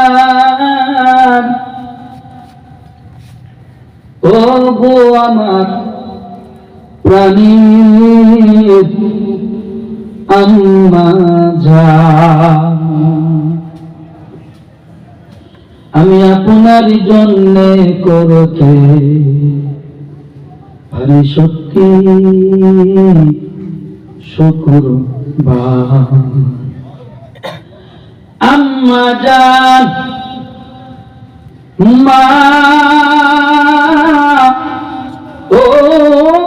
জান ও গো আমার প্রাণীর আম্মা জান, আমি আপনার জন্য করতে পারি সত্যি শুকরবান। আম্মা জান মা ও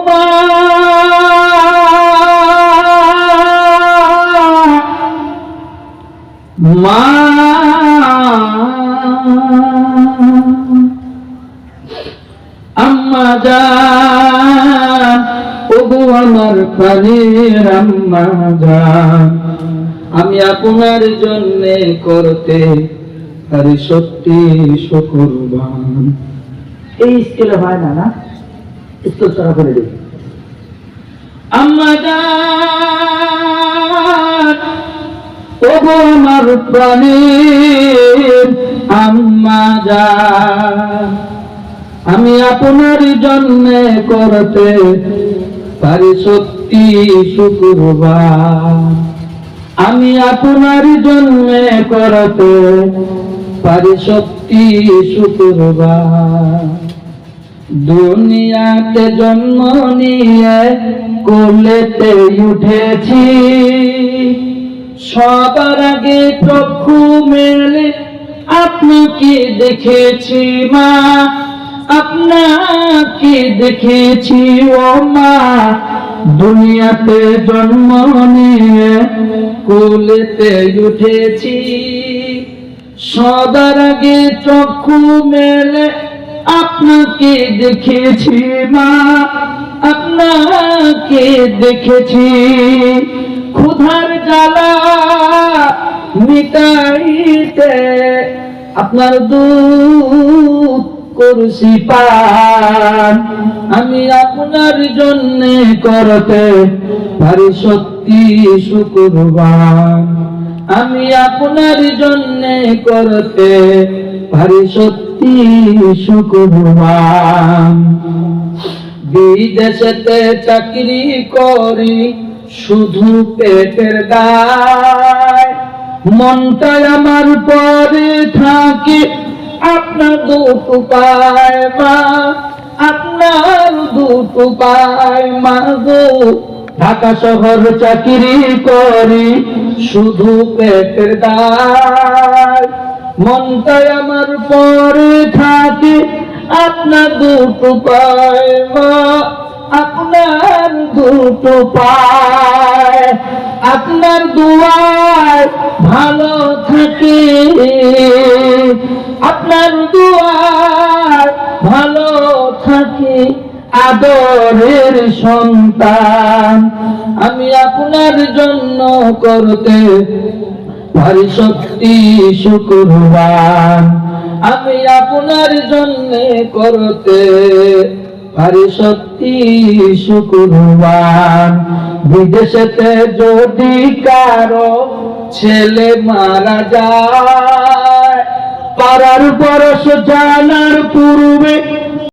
মা, মা আম্মা জান ওগো আমার প্রাণের আম্মা জান, আমি আপনার জন্য করতে পারি সত্যি শুকরবান। এই স্কেলে হয় না, না স্কেল ছাড়া করে দিই। আম্মা জান ওগো আমার প্রাণের আম্মা জান, আমি আপনার জন্য করতে পারি সত্যি শুকরবান। আমি আপনার জন্য করতে পারি সত্যি শুকরবান। দুনিয়াতে জন্ম নিয়ে কোলেতে উঠেছি, সবার আগে চক্ষু মেলে আপনাকে দেখেছি মা, আপনাকে দেখেছি ও মা। দুনিয়াতে জন্ম নিয়ে কোলেতে উঠেছি, সবার আগে চক্ষু মেলে আপনাকে দেখেছি মা, আপনাকে দেখেছি। ক্ষুধার জ্বালা মিটাইতে আপনার দুধ করছি পান, আমি আপনার জন্য করতে পারি সত্যি শুকরবান। আমি আপনার জন্য করতে পারি সত্যি শুকরবান। বিদেশেতে চাকরি করি শুধু পেটের দায়, মনটা আমার পরে থাকে আপনার দুটো পায় মা, আপনার দুটো পায় মা গো। ঢাকা শহর চাকরি করি শুধু পেটের দায়, মনটা আমার পরে থাকে আপনার দুটো পায় মা, আপনার দুটো পায়। আপনার দুয়ার ভালো থাকে, আপনার দুয়ার ভালো থাকে আদরের সন্তান, আমি আপনার জন্য করতে পারি সত্যি শুকরবান। আমি আপনার জন্য করতে পারি সত্যি শুকরবান। বিদেশেতে যদি কারো ছেলে মারা যায়, পাড়ার পরশ জানার পূর্বে